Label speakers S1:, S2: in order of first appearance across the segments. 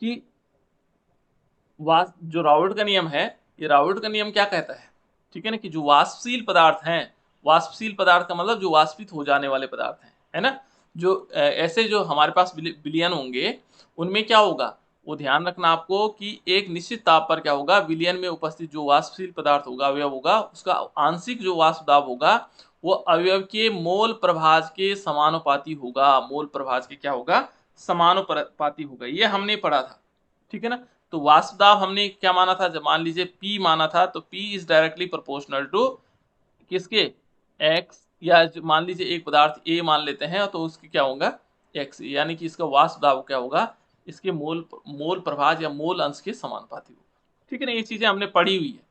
S1: कि जो राउल्ट का नियम है, ये राउल्ट का नियम क्या कहता है, ठीक है ना, कि जो वाष्पशील पदार्थ हैं, वाष्पशील पदार्थ का मतलब जो वाष्पित हो जाने वाले पदार्थ हैं, है ना, जो ऐसे जो हमारे पास विलयन होंगे, उनमें क्या होगा, वो ध्यान रखना आपको कि एक निश्चित ताप पर क्या होगा, विलयन में उपस्थित जो वाष्पशील पदार्थ होगा, अवयव होगा, उसका आंशिक जो वाष्प दाब होगा वो अवयव के मोल प्रभाज के समानुपाती होगा। मोल प्रभाज के क्या होगा, समानुपाती होगा। ये हमने पढ़ा था, ठीक है ना। तो वाष्प दाब हमने क्या माना था, जब मान लीजिए P माना था, तो P is directly proportional to किसके, X, या मान लीजिए एक पदार्थ A मान लेते हैं तो उसकी क्या होगा X, यानी कि इसका वाष्प दाब क्या होगा, इसके मोल प्रभाज या मोल अंश के समानुपाती होगा, ठीक है ना। ये चीजें हमने पढ़ी हुई है।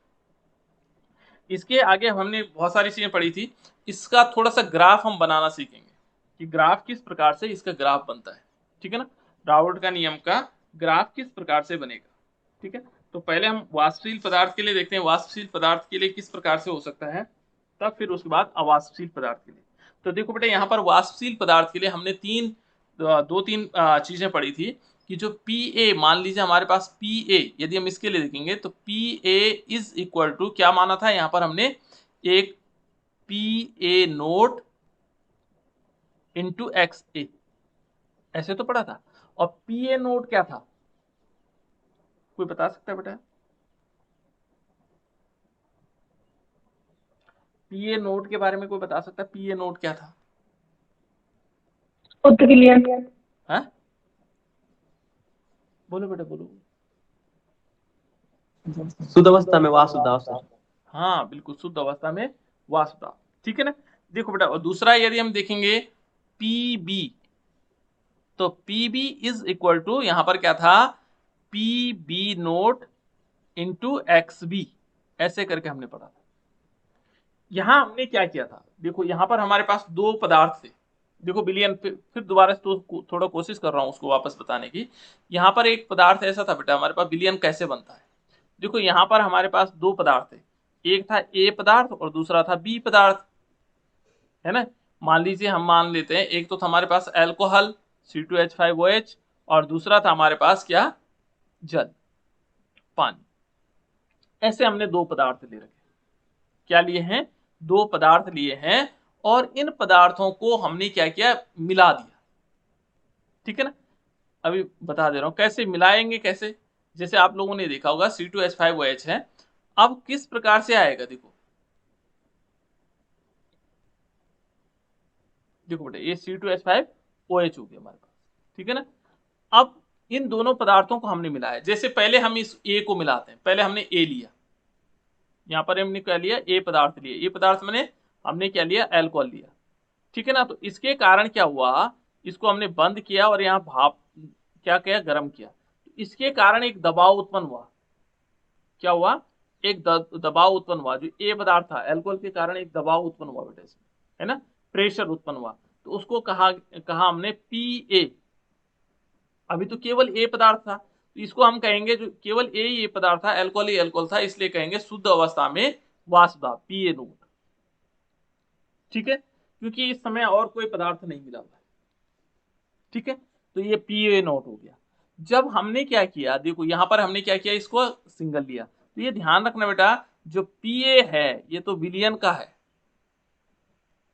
S1: इसके आगे हमने बहुत सारी चीजें पढ़ी थी। इसका थोड़ा सा ग्राफ हम बनाना सीखेंगे कि ग्राफ किस प्रकार से इसका ग्राफ बनता है, ठीक है ना। राउल्ट का नियम का ग्राफ किस प्रकार से बनेगा, ठीक है। तो पहले हम वाष्पशील पदार्थ के लिए देखते हैं, वाष्पशील पदार्थ के लिए किस प्रकार से हो सकता है, तब फिर उसके बाद अवाष्पशील पदार्थ के लिए। तो देखो बेटा, यहाँ पर वाष्पशील पदार्थ के लिए हमने दो तीन चीजें पढ़ी थी कि जो Pa, मान लीजिए हमारे पास Pa, यदि हम इसके लिए देखेंगे तो Pa इज इक्वल टू क्या माना था, यहाँ पर हमने एक Pa नोट इंटू XA, ऐसे तो पढ़ा था। और Pa नोट क्या था, कोई बता सकता है बेटा, Pa नोट के बारे में कोई बता सकता है, Pa नोट क्या था।
S2: शुद्ध विलयन।
S1: हाँ, बोलो बेटा बोलो।
S2: शुद्ध अवस्था में वाष्प दाब सर।
S1: हाँ बिल्कुल, शुद्ध अवस्था में वाष्प दाब, ठीक है ना। देखो बेटा, और दूसरा यदि हम देखेंगे Pb, तो Pb इज इक्वल टू यहां पर क्या था, Pb नोट इंटू XB, ऐसे करके हमने पढ़ा था। यहां हमने क्या किया था, देखो यहां पर हमारे पास दो पदार्थ थे। देखो विलियन, फिर दोबारा से तो थोड़ा कोशिश कर रहा हूं उसको वापस बताने की। यहां पर एक पदार्थ ऐसा था बेटा, हमारे पास विलियन कैसे बनता है। देखो यहाँ पर हमारे पास दो पदार्थ थे, एक था A पदार्थ और दूसरा था B पदार्थ, है ना। मान लीजिए हम मान लेते हैं, एक तो था हमारे पास एल्कोहल C2H5OH, और दूसरा था हमारे पास क्या, जल, पानी। ऐसे हमने दो पदार्थ ले रखे, क्या लिए हैं, दो पदार्थ लिए हैं, और इन पदार्थों को हमने क्या किया, मिला दिया, ठीक है ना। अभी बता दे रहा हूं कैसे मिलाएंगे, कैसे, जैसे आप लोगों ने देखा होगा C2H5OH है, अब किस प्रकार से आएगा, देखो देखो बेटा, ये C2H5OH हो गया हमारे पास, ठीक है ना। अब इन दोनों पदार्थों को हमने मिलाया, जैसे पहले हम इस A को मिलाते हैं, पहले हमने A लिया, यहाँ पर हमने क्या लिया, A पदार्थ लिया, ये पदार्थ मैंने हमने क्या लिया, एल्कोहल लिया, ठीक है ना। तो इसके कारण क्या हुआ, इसको हमने बंद किया और यहाँ भाप क्या किया, गर्म किया, तो इसके कारण एक दबाव उत्पन्न हुआ, क्या हुआ, एक दबाव उत्पन्न हुआ, जो ए पदार्थ था एल्कोहल के कारण एक दबाव उत्पन्न हुआ बेटा इसमें, है ना, प्रेशर उत्पन्न हुआ, तो उसको कहा कहा हमने Pa। अभी तो केवल ए पदार्थ था, तो इसको हम कहेंगे जो केवल ए पदार्थ था, एल्कोहल ही एल्कोहल था, इसलिए कहेंगे शुद्ध अवस्था में वाष्प दाब Pa नोट, ठीक है, क्योंकि इस समय और कोई पदार्थ नहीं मिला हुआ है, ठीक है। तो ये Pa नोट हो गया। जब हमने क्या किया, देखो यहां पर हमने क्या किया, इसको सिंगल लिया, तो ये ध्यान रखना बेटा, जो Pa है ये तो विलियन का है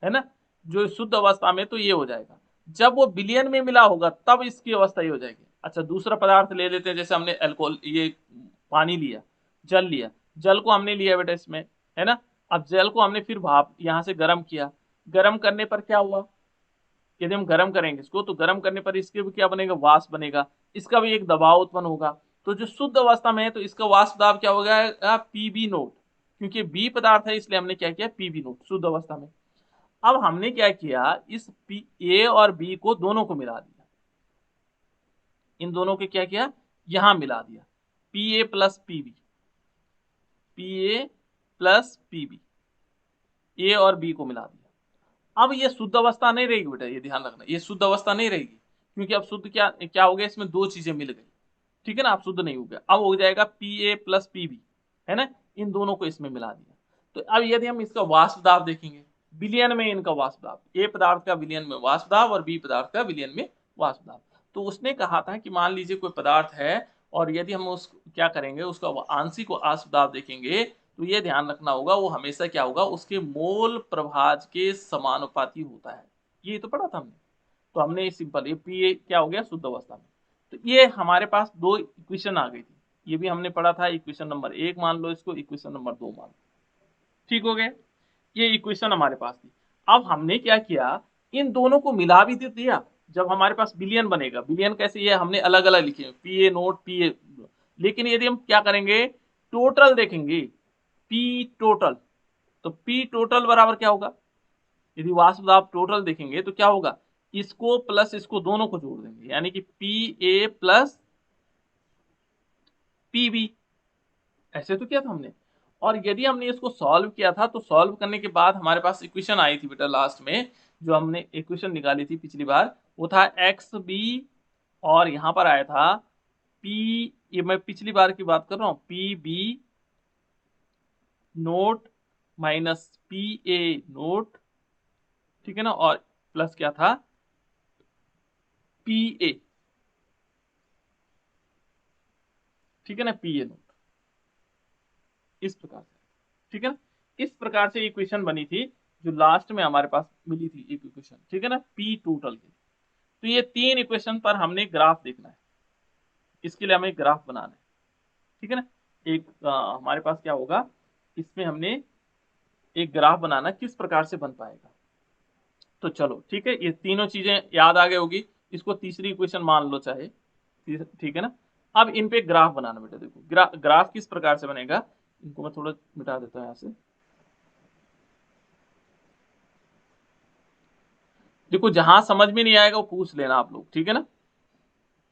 S1: ना, जो शुद्ध अवस्था में तो ये हो जाएगा, जब वो विलियन में मिला होगा तब इसकी अवस्था ये हो जाएगी। अच्छा, दूसरा पदार्थ ले लेते हैं, जैसे हमने अल्कोहल, ये पानी लिया, जल लिया, जल को हमने लिया बेटा इसमें, है ना। अब जल को हमने फिर भाप यहां से गर्म किया, गर्म करने पर क्या हुआ, यदि हम गर्म करेंगे इसको तो गर्म करने पर इसके भी क्या बनेगा, वाष्प बनेगा, इसका भी एक दबाव उत्पन्न होगा। तो जो शुद्ध अवस्था में है तो इसका वाष्प दाब क्या हो गया, Pb नोट, क्योंकि बी पदार्थ है इसलिए हमने क्या किया, Pb नोट शुद्ध अवस्था में। अब हमने क्या किया, इस A और B को दोनों को मिला दिया, इन दोनों के क्या किया, यहां मिला दिया, Pa plus Pb, Pa plus Pb, A और B को मिला दिया। अब ये शुद्ध अवस्था नहीं रहेगी बेटा, ये ध्यान रखना, ये शुद्ध अवस्था नहीं रहेगी, क्योंकि अब शुद्ध क्या क्या हो गया, इसमें दो चीजें मिल गई, ठीक है ना। अब शुद्ध नहीं हो गया, अब हो जाएगा Pa प्लस Pb, है ना, इन दोनों को इसमें मिला दिया। तो अब यदि हम इसका वाष्प दाब देखेंगे, विलयन में इनका वाष्प दाब, ए पदार्थ का विलयन में वाष्प दाब और बी पदार्थ का विलयन में वाष्प दाब, तो उसने कहा था कि मान लीजिए कोई पदार्थ है और यदि हम उस क्या करेंगे, उसका आंशिक व आश्रित दाब देखेंगे तो ये ध्यान रखना होगा वो हमेशा क्या होगा, उसके मोल प्रभाज के समानुपाती होता है। ये तो पढ़ा था हमने। तो हमने सिंपल ये पी क्या हो गया, शुद्ध अवस्था में। तो ये हमारे पास दो इक्वेशन आ गई थी, ये भी हमने पढ़ा था। इक्वेशन नंबर 1 मान लो इसको, इक्वेशन नंबर 2 मान लो। ठीक हो गया, ये इक्वेशन हमारे पास थी। अब हमने क्या किया, इन दोनों को मिला भी तो दिया। जब हमारे पास बिलियन बनेगा, बिलियन कैसे, ये हमने अलग अलग लिखे P A note P A, लेकिन यदि हम क्या करेंगे, टोटल देखेंगे, पी टोटल, तो पी टोटल बराबर क्या होगा, यदि वाष्प दाब टोटल देखेंगे तो क्या होगा, इसको प्लस इसको दोनों को जोड़ देंगे, यानी कि P A plus P B. ऐसे तो किया था हमने। और यदि हमने इसको सॉल्व किया था तो सॉल्व करने के बाद हमारे पास इक्वेशन आई थी बेटा लास्ट में, जो हमने इक्वेशन निकाली थी पिछली बार, वो था एक्स बी, और यहां पर आया था पी, ये मैं पिछली बार की बात कर रहा हूं, P B naught minus P A naught, ठीक है ना, और प्लस क्या था, पी ए, ठीक है ना, पी ए नोट, इस प्रकार से, ठीक है ना। इस प्रकार से इक्वेशन बनी थी जो लास्ट में हमारे पास मिली थी एक इक्वेशन, ठीक है ना, पी टोटल की। तो ये तीन इक्वेशन पर हमने ग्राफ देखना है, इसके लिए हमें ग्राफ बनाना है, ठीक है ना। एक हमारे पास क्या होगा, इसमें हमने एक ग्राफ बनाना, किस प्रकार से बन पाएगा। तो चलो ठीक है, ये तीनों चीजें याद आ गई होगी, इसको तीसरी इक्वेशन मान लो चाहे, ठीक है ना। अब इन पे ग्राफ बनाना बेटा, देखो ग्राफ किस प्रकार से बनेगा, इनको मैं थोड़ा मिटा देता हूं यहां से। देखो जहां समझ में नहीं आएगा वो पूछ लेना आप लोग, ठीक है ना।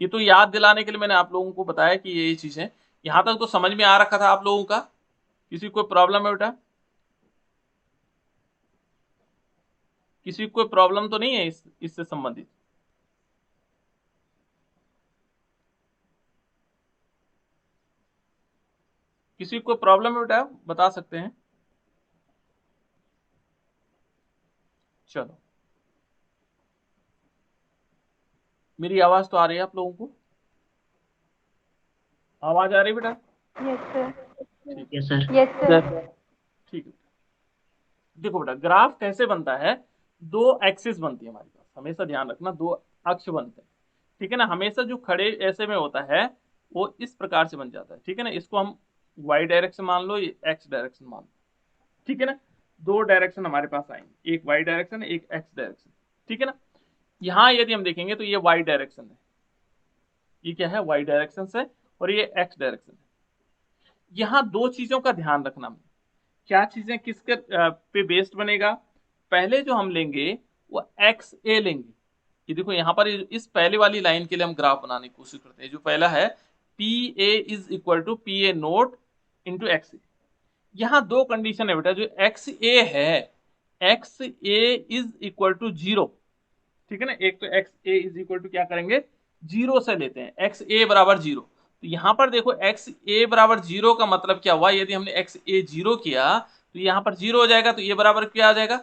S1: ये तो याद दिलाने के लिए मैंने आप लोगों को बताया कि ये चीज है, यहां तक तो समझ में आ रखा था आप लोगों का। किसी को कोई प्रॉब्लम है बेटा, किसी को कोई प्रॉब्लम तो नहीं है इससे संबंधित। किसी को प्रॉब्लम है बेटा, बता सकते हैं। चलो, मेरी आवाज तो आ रही है आप लोगों को, आवाज आ रही है बेटा।
S3: Yes sir.
S1: ठीक,
S2: यस सर।
S3: Yes sir.
S1: ठीक है। देखो बेटा ग्राफ कैसे बनता है, दो एक्सिस बनती है हमारे पास, हमेशा ध्यान रखना दो अक्ष बनते हैं, ठीक है ना। हमेशा जो खड़े ऐसे में होता है वो इस प्रकार से बन जाता है, ठीक है ना। इसको हम वाई डायरेक्शन मान लो, ये एक्स डायरेक्शन मान लो, ठीक है ना। दो डायरेक्शन हमारे पास आएंगे, एक वाई डायरेक्शन एक एक्स डायरेक्शन, ठीक है ना। यहां यदि हम देखेंगे तो ये वाई डायरेक्शन है, ये क्या है, वाई डायरेक्शन है, और ये एक्स डायरेक्शन है। यहां दो चीजों का ध्यान रखना, क्या चीजें किसके पे बेस्ड बनेगा। पहले जो हम लेंगे वो एक्स ए लेंगे, ये देखो यहाँ पर इस पहले वाली लाइन के लिए हम ग्राफ बनाने की कोशिश करते हैं। जो पहला है P A is equal to P A naught into x A. यहाँ दो कंडीशन है बेटा, जो एक्स ए है, x A is equal to zero, ठीक है ना। एक तो x A is equal to क्या करेंगे, जीरो से लेते हैं, एक्स ए बराबर जीरो। तो यहां पर देखो एक्स ए बराबर जीरो का मतलब क्या हुआ, यदि हमने एक्स ए जीरो किया तो यहां पर जीरो हो जाएगा, तो ये बराबर क्या आ जाएगा,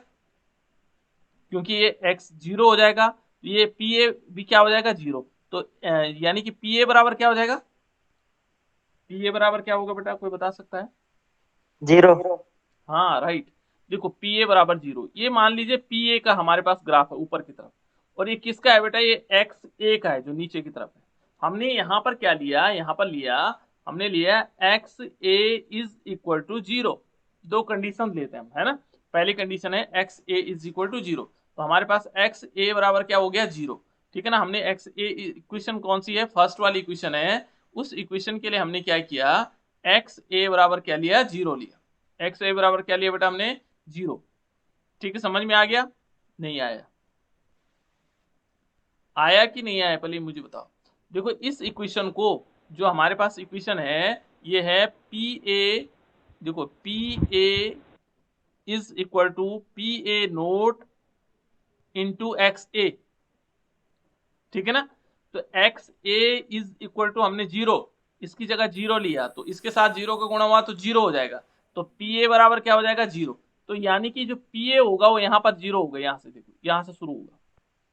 S1: क्योंकि ये एक्स जीरो हो जाएगा तो ये पी ए भी क्या हो जाएगा, जीरो। तो यानी कि पी ए बराबर क्या हो जाएगा, पी ए बराबर क्या होगा बेटा, कोई बता सकता है।
S2: जीरो।
S1: हाँ राइट, देखो पी ए बराबर जीरो, ये मान लीजिए पी ए का हमारे पास ग्राफ है ऊपर की तरफ, और ये किसका है बेटा, ये एक्स ए का है जो नीचे की तरफ है। हमने यहाँ पर क्या लिया, यहाँ पर लिया, हमने लिया X A is equal to zero. दो कंडीशन लेते हैं हम, है ना। पहली कंडीशन है x A is equal to zero, तो हमारे पास एक्स ए बराबर क्या हो गया, जीरो, ठीक है ना। हमने एक्स ए इक्वेशन कौन सी है, फर्स्ट वाली इक्वेशन है, उस इक्वेशन के लिए हमने क्या किया, एक्स ए बराबर क्या लिया, जीरो लिया। एक्स ए बराबर क्या लिया बेटा हमने, जीरो, ठीक है। समझ में आ गया, नहीं आया, आया कि नहीं आया पहले मुझे बताओ। देखो इस इक्वेशन को, जो हमारे पास इक्वेशन है ये है पी ए, देखो P A is equal to P A naught into x A, ठीक है ना। तो x A is equal to हमने जीरो, इसकी जगह जीरो लिया तो इसके साथ जीरो का गुणा हुआ तो जीरो हो जाएगा, तो पी ए बराबर क्या हो जाएगा, जीरो। तो यानी कि जो पी ए होगा वो यहाँ पर जीरो होगा, यहाँ से देखो यहाँ से शुरू होगा,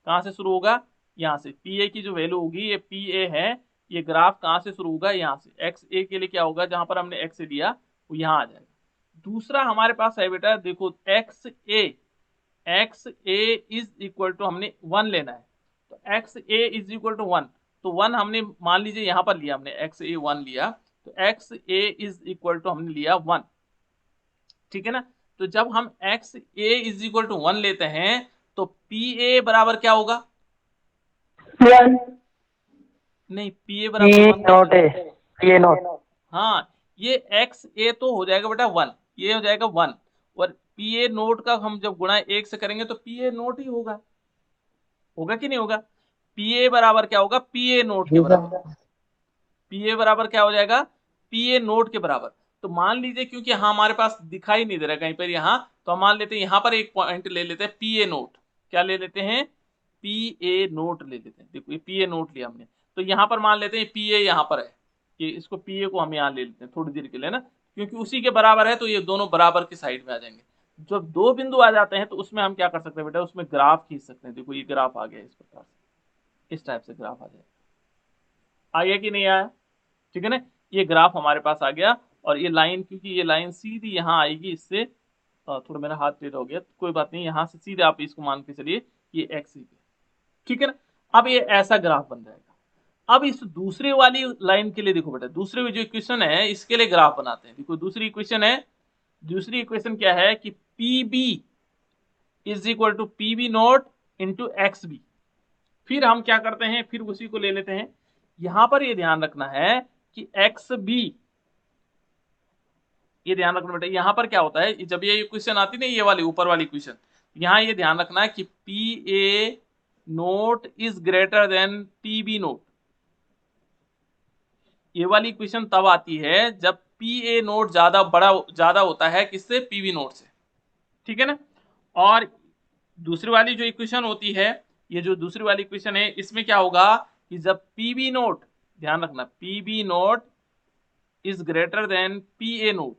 S1: कहाँ से शुरू होगा, यहाँ से पी ए की जो वैल्यू होगी, ये पी ए है, ये ग्राफ कहाँ से शुरू होगा, यहाँ से एक्स ए के लिए क्या होगा, जहां पर हमने एक्स ए लिया वो यहाँ आ जाएगा। दूसरा हमारे पास है बेटा, देखो X A is equal to हमने 1 लेना है, तो x A is equal to 1, तो 1 हमने मान लीजिए यहाँ पर लिया, हमने एक्स ए 1 लिया, तो x A is equal to हमने लिया 1, ठीक है ना। तो जब हम X A is equal to 1 लेते हैं तो पी ए बराबर क्या होगा,
S3: 1
S1: नहीं पी ए
S3: पी
S1: बराबर 1
S3: नॉट है, पी नॉट।
S1: हाँ, ये एक्स ए तो हो जाएगा बेटा 1, ये हो जाएगा 1, और पी ए नोट का हम जब गुणा 1 से करेंगे तो पी ए नोट ही होगा, होगा कि नहीं होगा। पी ए बराबर क्या होगा, पी ए नोट के बराबर, पी ए बराबर क्या हो जाएगा, पी ए नोट के बराबर। तो मान लीजिए, क्योंकि हाँ हमारे पास दिखाई नहीं दे रहा कहीं पर यहाँ, तो हम मान लेते हैं यहाँ पर एक पॉइंट ले लेते हैं पी ए नोट, क्या ले लेते हैं, पी ए नोट ले लेते हैं। देखो ये पी ए नोट लिया हमने, तो यहाँ पर मान लेते हैं पी ए यहाँ पर है, ये इसको पी ए को हम यहाँ ले लेते हैं थोड़ी देर के लिए ना, क्योंकि उसी के बराबर है, तो ये दोनों बराबर की साइड में आ जाएंगे। जब दो बिंदु आ जाते हैं तो उसमें हम क्या कर सकते हैं बेटा, उसमें ग्राफ खींच सकते हैं। देखो ये ग्राफ आ गया इस प्रकार से, इस टाइप से ग्राफ आ जाएगा, आ गया कि नहीं आया, ठीक है ना। ये ग्राफ हमारे पास आ गया, और ये लाइन, क्योंकि ये लाइन सीधी यहाँ आएगी, इससे थोड़ा मेरा हाथ टेढ़ा हो गया, तो कोई बात नहीं, यहाँ से सीधे आप इसको मान के चलिए ये एक्स ही पे, ठीक है ना। अब ये ऐसा ग्राफ बन जाएगा। अब इस दूसरे वाली लाइन के लिए देखो बेटा, दूसरे जो इक्वेशन है इसके लिए ग्राफ बनाते हैं। देखो दूसरी इक्वेशन है, दूसरी इक्वेशन क्या है कि P B is equal to P B naught into X B. फिर हम क्या करते हैं, फिर उसी को ले लेते हैं। यहां पर ये ध्यान रखना है कि एक्स बी, ये ध्यान रखना बेटा, यहां पर क्या होता है, जब ये इक्वेशन आती है ना, ये वाली ऊपर वाली इक्वेशन, यहां ये ध्यान रखना है कि P A naught is greater than P B naught. ये वाली इक्वेशन तब आती है जब पी ए नोट ज्यादा होता है किससे, पी बी नोट से, ठीक है ना। और दूसरी वाली जो इक्वेशन होती है, ये जो दूसरी वाली इक्वेशन है, इसमें क्या होगा कि जब पी बी नोट, ध्यान रखना, P B naught is greater than P A naught,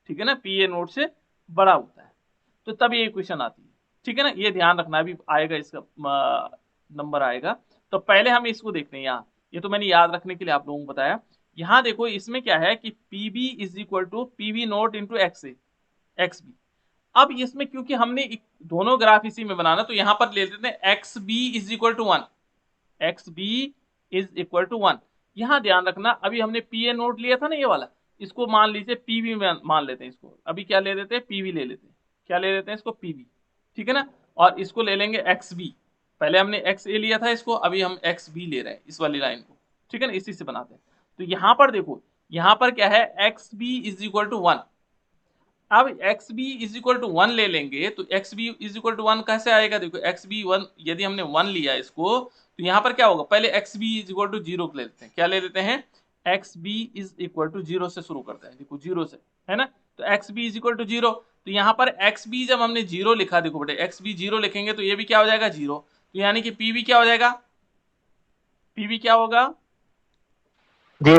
S1: ठीक है ना, पी ए नोट से बड़ा होता है, तो तब ये इक्वेशन आती है, ठीक है ना। ये ध्यान रखना, अभी आएगा इसका नंबर आएगा। तो पहले हम इसको देखते हैं यहाँ, ये तो मैंने याद रखने के लिए आप लोगों को बताया। यहाँ देखो इसमें क्या है कि P B is equal to P B naught into x A X B. अब इसमें क्योंकि हमने दोनों ग्राफ इसी में बनाना, तो यहाँ पर ले लेते हैं X B is equal to 1, X B is equal to 1। यहाँ ध्यान रखना, अभी हमने पी ए नोट लिया था ना ये वाला, इसको मान लीजिए पीवी में मान लेते हैं इसको, अभी क्या ले लेते हैं, पीवी ले लेते हैं, क्या ले लेते हैं इसको, पीवी, ठीक है ना। और इसको ले लेंगे एक्स बी, पहले हमने एक्स ए लिया था इसको, अभी हम एक्स बी ले रहे हैं इस वाली लाइन को, ठीक है ना, इसी से बनाते हैं। तो यहाँ पर देखो, यहाँ पर क्या है, X B is equal to 1। अब X B is equal to 1 ले लेंगे, तो X B is equal to 1 कैसे आएगा, देखो एक्स बी 1, यदि हमने 1 लिया इसको, तो यहाँ पर क्या होगा, पहले X B is equal to 0 ले लेते हैं, क्या ले लेते हैं, X B is equal to 0 से शुरू करते हैं, देखो 0 से, है ना। तो X B is equal to 0, तो यहाँ पर एक्स बी जब हमने 0 लिखा, देखो बेटे एक्स बी 0 लिखेंगे तो ये भी क्या हो जाएगा 0, तो यानी कि पी बी क्या हो जाएगा, पी बी क्या होगा, 0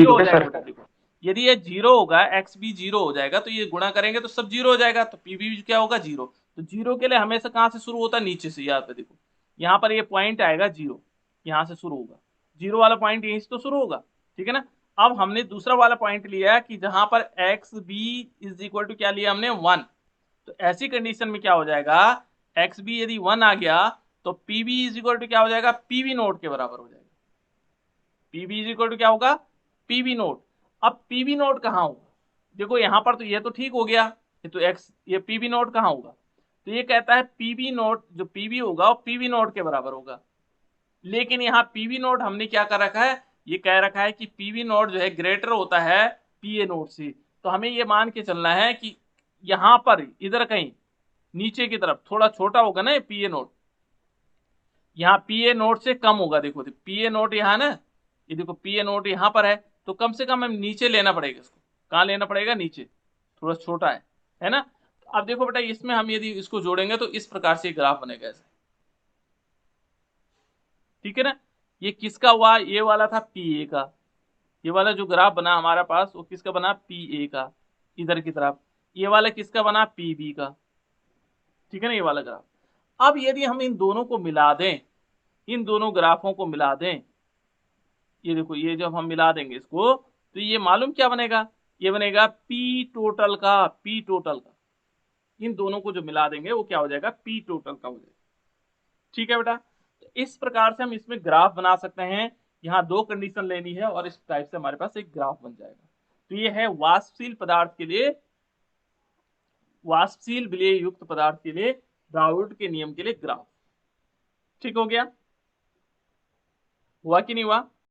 S1: हो जाएगा बेटा। देखो यदि ये 0 होगा, एक्स बी 0 हो जाएगा, तो ये गुणा करेंगे तो सब 0 हो जाएगा, तो पी बी क्या होगा 0। तो 0 के लिए हमेशा कहाँ से शुरू होता है, नीचे से, याद पे देखो यहाँ पर ये पॉइंट आएगा 0, यहाँ से शुरू होगा, 0 वाला पॉइंट यहीं से तो शुरू होगा, ठीक है ना। अब हमने दूसरा वाला पॉइंट लिया कि जहां पर X B is equal to क्या लिया हमने, 1। तो ऐसी कंडीशन में क्या हो जाएगा, एक्स बी यदि 1 आ गया तो P B is equal to क्या हो जाएगा, पी बी नोट के बराबर हो जाएगा। P B is equal to क्या होगा, पी बी नोट। अब पी बी नोट कहाँ होगा, देखो यहाँ पर तो ये तो ठीक हो गया, ये तो एक्स, ये पी बी नोट कहाँ होगा, तो ये कहता है पी बी नोट, जो पी बी होगा वो पी बी नोट के बराबर होगा। लेकिन यहाँ पी बी नोट हमने क्या कर रखा है, ये कह रखा है कि पी बी नोट जो है ग्रेटर होता है पी ए नोट से। तो हमें ये मान के चलना है कि यहाँ पर इधर कहीं नीचे की तरफ थोड़ा छोटा होगा ना पी ए नोट, यहाँ पी ए नोट से कम होगा। देखो पी ए नोट यहाँ ना, ये देखो पी ए नोट यहाँ पर है, तो कम से कम हमें नीचे लेना पड़ेगा इसको, कहाँ लेना पड़ेगा, नीचे, थोड़ा छोटा है ना। अब देखो बेटा इसमें हम यदि इसको जोड़ेंगे तो इस प्रकार से ग्राफ बनेगा ऐसे, ठीक है ना। ये किसका हुआ, ये वाला था पी ए का, ये वाला जो ग्राफ बना हमारा पास वो किसका बना, पी ए का, इधर की तरफ। ये वाला किसका बना, पी बी का, ठीक है ना, ये वाला ग्राफ। अब यदि हम इन दोनों को मिला दें, इन दोनों ग्राफों को मिला दें, ये देखो, ये जब हम मिला देंगे इसको तो ये मालूम क्या बनेगा, ये बनेगा पी टोटल का, पी टोटल का। इन दोनों को जो मिला देंगे वो क्या हो जाएगा, पी टोटल का हो जाएगा। ठीक है बेटा, तो इस प्रकार से हम इसमें ग्राफ बना सकते हैं। यहाँ दो कंडीशन लेनी है और इस टाइप से हमारे पास एक ग्राफ बन जाएगा। तो ये है वाष्पशील पदार्थ के लिए, वाष्पशील विलेय युक्त पदार्थ के लिए राउल्ट के नियम के लिए ग्राफ। ठीक हो गया, हुआ कि नहीं हुआ?